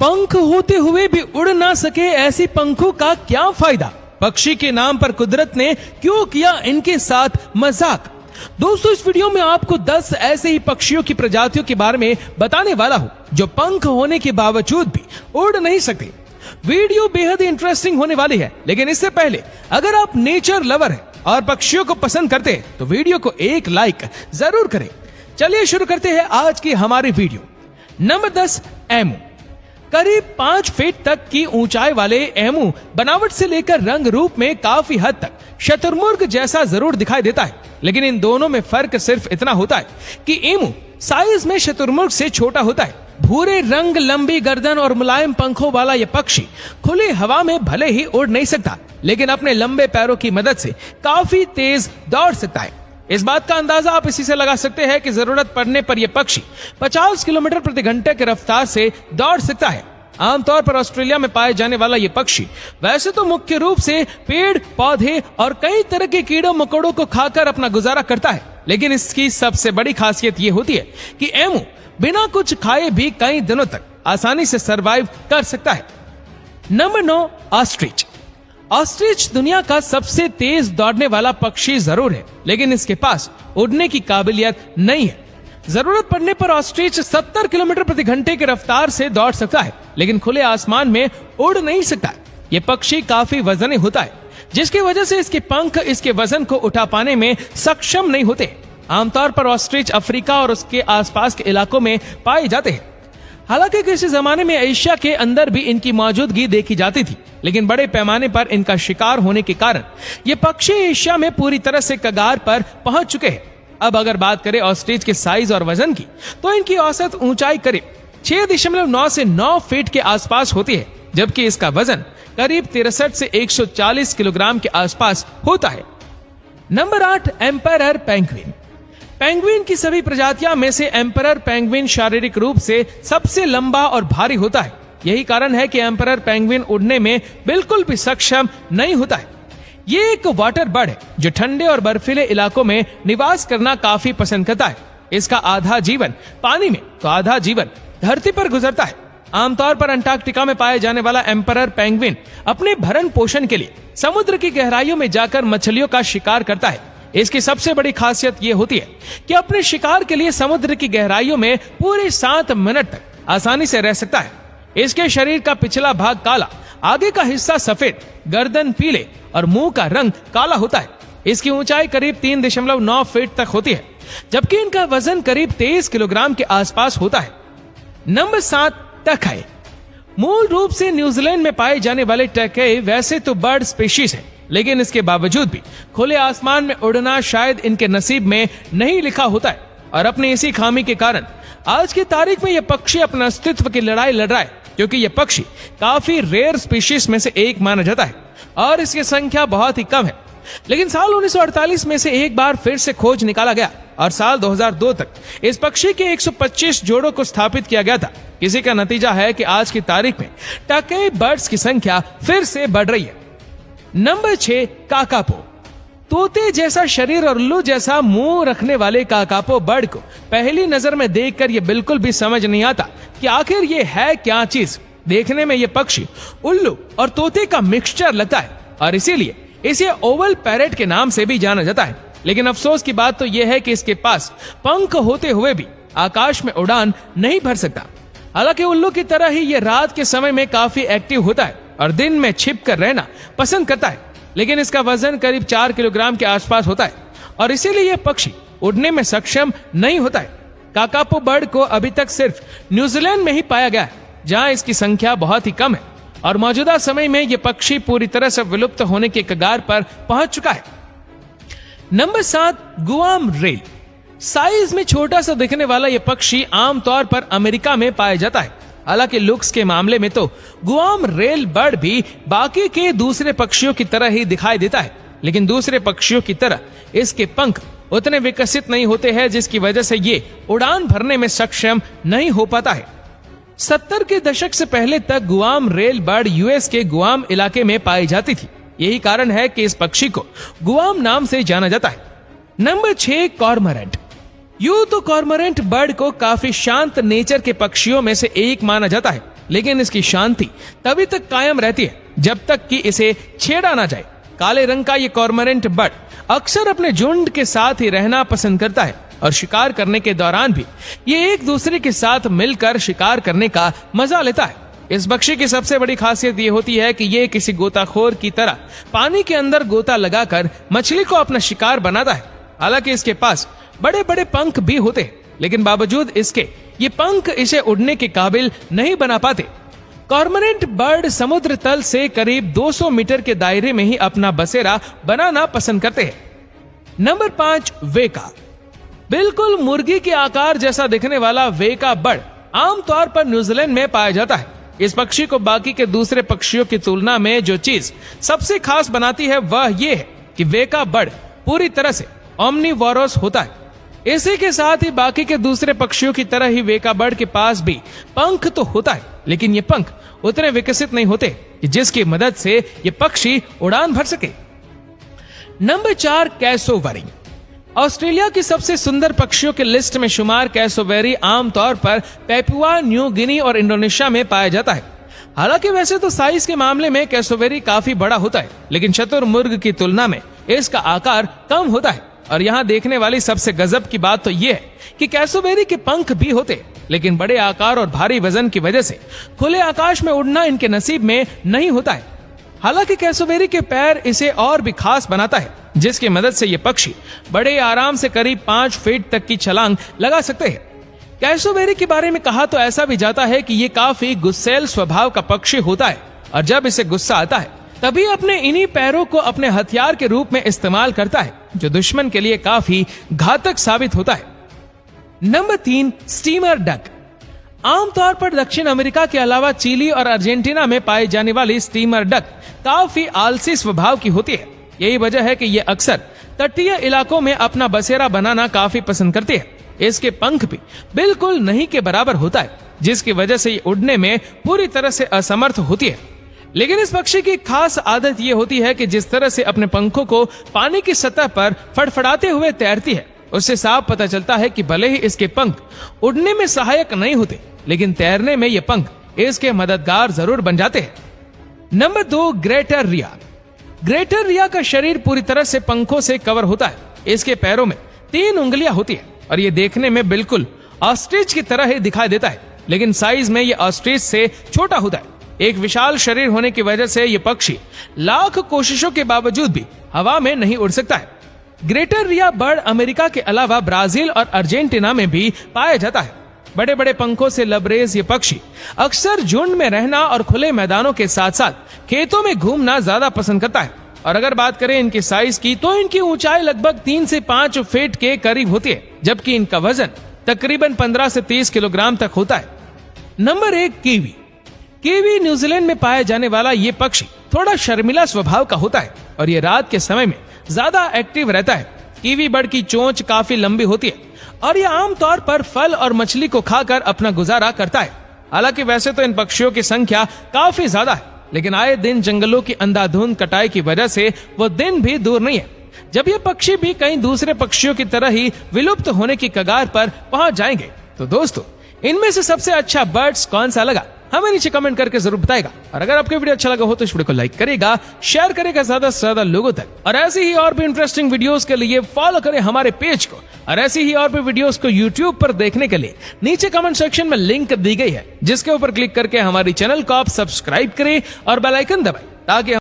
पंख होते हुए भी उड़ ना सके, ऐसी पंखों का क्या फायदा? पक्षी के नाम पर कुदरत ने क्यों किया इनके साथ मजाक? दोस्तों, इस वीडियो में आपको 10 ऐसे ही पक्षियों की प्रजातियों के बारे में बताने वाला हूं जो पंख होने के बावजूद भी उड़ नहीं सकते। वीडियो बेहद इंटरेस्टिंग होने वाली है, लेकिन इससे पहले अगर आप नेचर लवर हैं और पक्षियों को पसंद करते हैं तो वीडियो को एक लाइक जरूर करें। चलिए शुरू करते हैं आज की हमारी वीडियो। Number 10, emu. करीब 5 फीट तक की ऊंचाई वाले एमू बनावट से लेकर रंग रूप में काफी हद तक शतुरमुर्ग जैसा जरूर दिखाई देता है, लेकिन इन दोनों में फर्क सिर्फ इतना होता है कि एमू साइज में शतुरमुर्ग से छोटा होता है। भूरे रंग, लंबी गर्दन और मुलायम पंखों वाला यह पक्षी खुली हवा में भले ही उड़ नहीं सकता, लेकिन अपने लंबे पैरों की मदद से काफी तेज दौड़ सकता है। इस बात का अंदाजा आप इसी से लगा सकते हैं कि जरूरत पड़ने पर यह पक्षी 50 किलोमीटर प्रति घंटे की रफ्तार से दौड़ सकता है। आमतौर पर ऑस्ट्रेलिया में पाए जाने वाला यह पक्षी वैसे तो मुख्य रूप से पेड़, पौधे और कई तरह के कीड़ों मकोड़ों को खाकर अपना गुजारा करता है, लेकिन इसकी सबसे बड़ी खासियत यह होती है कि एमू बिना कुछ खाए भी कई दिनों तक आसानी से सरवाइव कर सकता है। Number 9, ostrich. ऑस्ट्रिच दुनिया का सबसे तेज दौड़ने वाला पक्षी जरूर है, लेकिन इसके पास उड़ने की काबिलियत नहीं है। जरूरत पड़ने पर ऑस्ट्रिच 70 किलोमीटर प्रति घंटे की रफ्तार से दौड़ सकता है, लेकिन खुले आसमान में उड़ नहीं सकता। यह पक्षी काफी वजनी होता है, जिसकी वजह से इसके पंख इसके वजन को उठा पाने में सक्षम नहीं होते। आमतौर पर ऑस्ट्रिच अफ्रीका और उसके आसपास के इलाकों में पाए जाते हैं। हालांकि किसी जमाने में एशिया के अंदर भी इनकी मौजूदगी देखी जाती थी, लेकिन बड़े पैमाने पर इनका शिकार होने के कारण ये पक्षी एशिया में पूरी तरह से कगार पर पहुंच चुके हैं। अब अगर बात करें ऑस्ट्रिच के साइज और वजन की, तो इनकी औसत ऊंचाई करीब 6.9 से 9 फीट के आसपास होती है, जबकि इसका वजन करीब 63 से 140 किलोग्राम के आसपास होता है। Number 8, emperor penguin. पेंगुइन की सभी प्रजातियां में से एम्परर पेंगुइन शारीरिक रूप से सबसे लंबा और भारी होता है। यही कारण है कि एम्परर पेंगुइन उड़ने में बिल्कुल भी सक्षम नहीं होता है। ये एक वाटर बर्ड है जो ठंडे और बर्फीले इलाकों में निवास करना काफी पसंद करता है। इसका आधा जीवन पानी में तो आधा जीवन धरती पर गुजरता है। आमतौर पर अंटार्कटिका में पाए जाने वाला एम्परर पेंगुइन अपने भरण पोषण के लिए समुद्र की गहराइयों में जाकर मछलियों का शिकार करता है। इसकी सबसे बड़ी खासियत यह होती है कि अपने शिकार के लिए समुद्र की गहराइयों में पूरे 7 मिनट तक आसानी से रह सकता है। इसके शरीर का पिछला भाग काला, आगे का हिस्सा सफेद, गर्दन पीले और मुंह का रंग काला होता है। इसकी ऊंचाई करीब 3.9 फीट तक होती है, जबकि इनका वजन करीब 23 किलोग्राम के आसपास होता है। नंबर 7, टकई। मूल रूप से न्यूजीलैंड में पाए जाने वाले टकई वैसे तो बर्ड स्पीशीज है, लेकिन इसके बावजूद भी खुले आसमान में उड़ना शायद इनके नसीब में नहीं लिखा होता है, और अपनी इसी खामी के कारण आज की तारीख में यह पक्षी अपने अस्तित्व की लड़ाई लड़ रहा है, क्योंकि यह पक्षी काफी रेयर स्पीशीज में से एक माना जाता है और इसकी संख्या बहुत ही कम है। लेकिन साल 1948 में से एक बार फिर से खोज निकाला गया और साल 2002 तक इस पक्षी के 125 जोड़ों को स्थापित किया गया था। इसी का नतीजा है कि आज की तारीख में टकई बर्ड्स की संख्या फिर से बढ़ रही है। Number 6, kakapo. तोते जैसा शरीर और उल्लू जैसा मुंह रखने वाले काकापो बर्ड को पहली नजर में देखकर यह बिल्कुल भी समझ नहीं आता कि आखिर ये है क्या चीज। देखने में यह पक्षी उल्लू और तोते का मिक्सचर लगता है और इसीलिए इसे ओवल पैरेट के नाम से भी जाना जाता है। लेकिन अफसोस की बात तो यह है कि इसके पास पंख होते हुए भी आकाश में उड़ान नहीं भर सकता। हालांकि उल्लू की तरह ही यह रात के समय में काफी एक्टिव होता है और दिन में छिप कर रहना पसंद करता है, लेकिन इसका वजन करीब 4 किलोग्राम के आसपास होता है और इसीलिए यह पक्षी उड़ने में सक्षम नहीं होता है। काकापो बर्ड को अभी तक सिर्फ न्यूजीलैंड में ही पाया गया है, जहां इसकी संख्या बहुत ही कम है और मौजूदा समय में यह पक्षी पूरी तरह से विलुप्त होने के कगार पर पहुंच चुका है। Number 7, Guam rail. साइज में छोटा सा दिखने वाला यह पक्षी आमतौर पर अमेरिका में पाया जाता है। हालांकि लुक्स के मामले में तो गुआम रेल बर्ड भी बाकी के दूसरे पक्षियों की तरह ही दिखाई देता है, लेकिन दूसरे पक्षियों की तरह इसके पंख उतने विकसित नहीं होते हैं, जिसकी वजह से ये उड़ान भरने में सक्षम नहीं हो पाता है। 70 के दशक से पहले तक गुआम रेल बर्ड यूएस के गुआम इलाके में पाई जाती थी। यही कारण है कि इस पक्षी को गुआम नाम से जाना जाता है। Number 6, cormorant. यूं तो कॉर्मोरेंट बर्ड को काफी शांत नेचर के पक्षियों में से एक माना जाता है, लेकिन इसकी शांति तभी तक कायम रहती है जब तक कि इसे छेड़ा ना जाए। काले रंग का ये कॉर्मोरेंट बर्ड अक्सर अपने झुंड के साथ ही रहना पसंद करता है और शिकार करने के दौरान भी ये एक दूसरे के साथ मिलकर शिकार करने का मजा लेता है। इस पक्षी की सबसे बड़ी खासियत ये होती है कि ये किसी गोताखोर की तरह पानी के अंदर गोता लगाकर मछली को अपना शिकार बनाता है। हालांकि इसके पास बड़े बड़े पंख भी होते हैं, लेकिन बावजूद इसके ये पंख इसे उड़ने के काबिल नहीं बना पाते। कॉर्मोरेंट बर्ड समुद्र तल से करीब 200 मीटर के दायरे में ही अपना बसेरा बनाना पसंद करते हैं। नंबर 5, वेका। बिल्कुल मुर्गी के आकार जैसा दिखने वाला वेका बर्ड आमतौर पर न्यूजीलैंड में पाया जाता है। इस पक्षी को बाकी के दूसरे पक्षियों की तुलना में जो चीज सबसे खास बनाती है वह ये है कि वेका बर्ड पूरी तरह से ओमनीवोरस होता है। इसी के साथ ही बाकी के दूसरे पक्षियों की तरह ही वेका बर्ड के पास भी पंख तो होता है, लेकिन ये पंख उतने विकसित नहीं होते कि जिसकी मदद से ये पक्षी उड़ान भर सके। Number 4, cassowary. ऑस्ट्रेलिया की सबसे सुंदर पक्षियों के लिस्ट में शुमार कैसोवेरी आमतौर पर पेपुआ न्यू गिनी और इंडोनेशिया में पाया जाता है। हालांकि वैसे तो साइज के मामले में कैसोवेरी काफी बड़ा होता है, लेकिन शुतुरमुर्ग की तुलना में इसका आकार कम होता है। और यहाँ देखने वाली सबसे गजब की बात तो ये है कि कैसोवेरी के पंख भी होते, लेकिन बड़े आकार और भारी वजन की वजह से खुले आकाश में उड़ना इनके नसीब में नहीं होता है। हालांकि कैसोवेरी के पैर इसे और भी खास बनाता है, जिसकी मदद से ये पक्षी बड़े आराम से करीब 5 फीट तक की छलांग लगा सकते हैं। कैसोवेरी के बारे में कहा तो ऐसा भी जाता है कि ये काफी गुस्सैल स्वभाव का पक्षी होता है और जब इसे गुस्सा आता है तभी अपने इन्हीं पैरों को अपने हथियार के रूप में इस्तेमाल करता है, जो दुश्मन के लिए काफी घातक साबित होता है। Number 3, steamer duck. आमतौर पर दक्षिण अमेरिका के अलावा चिली और अर्जेंटीना में पाई जाने वाली स्टीमर डक काफी आलसी स्वभाव की होती है। यही वजह है कि ये अक्सर तटीय इलाकों में अपना बसेरा बनाना काफी पसंद करती है। इसके पंख भी बिल्कुल नहीं के बराबर होता है, जिसकी वजह से ये उड़ने में पूरी तरह से असमर्थ होती है। लेकिन इस पक्षी की खास आदत ये होती है कि जिस तरह से अपने पंखों को पानी की सतह पर फड़फड़ाते हुए तैरती है, उससे साफ पता चलता है कि भले ही इसके पंख उड़ने में सहायक नहीं होते, लेकिन तैरने में ये पंख इसके मददगार जरूर बन जाते हैं। नंबर 2, ग्रेटर रिया। ग्रेटर रिया का शरीर पूरी तरह से पंखों से कवर होता है। इसके पैरों में 3 उंगलियां होती है और ये देखने में बिल्कुल ऑस्ट्रिच की तरह ही दिखाई देता है, लेकिन साइज में ये ऑस्ट्रिच से छोटा होता है। एक विशाल शरीर होने की वजह से ये पक्षी लाख कोशिशों के बावजूद भी हवा में नहीं उड़ सकता है। ग्रेटर रिया बर्ड अमेरिका के अलावा ब्राजील और अर्जेंटीना में भी पाया जाता है। बड़े बड़े पंखों से लबरेज ये पक्षी अक्सर झुंड में रहना और खुले मैदानों के साथ साथ खेतों में घूमना ज्यादा पसंद करता है। और अगर बात करें इनकी साइज की तो इनकी ऊंचाई लगभग 3 से 5 फीट के करीब होती है, जबकि इनका वजन तकरीबन 15 से 30 किलोग्राम तक होता है। Number 1, kiwi. कीवी न्यूजीलैंड में पाया जाने वाला ये पक्षी थोड़ा शर्मिला स्वभाव का होता है और ये रात के समय में ज्यादा एक्टिव रहता है। कीवी बर्ड की चोंच काफी लंबी होती है और ये आमतौर पर फल और मछली को खाकर अपना गुजारा करता है। हालांकि वैसे तो इन पक्षियों की संख्या काफी ज्यादा है, लेकिन आए दिन जंगलों की अंधाधुंध कटाई की वजह से वो दिन भी दूर नहीं है जब ये पक्षी भी कई दूसरे पक्षियों की तरह ही विलुप्त होने की कगार पर पहुंच जाएंगे। तो दोस्तों, इनमें से सबसे अच्छा बर्ड्स कौन सा लगा हमें नीचे कमेंट करके जरूर बताएगा। और अगर आपको वीडियो अच्छा लगा हो तो इस वीडियो को लाइक करेगा, शेयर करेगा ज्यादा से ज्यादा लोगों तक। और ऐसी ही और भी इंटरेस्टिंग वीडियोस के लिए फॉलो करें हमारे पेज को। और ऐसी ही और भी वीडियोस को यूट्यूब पर देखने के लिए नीचे कमेंट सेक्शन में लिंक दी गई है, जिसके ऊपर क्लिक करके हमारी चैनल को आप सब्सक्राइब करें और बेल आइकन दबाएं ताकि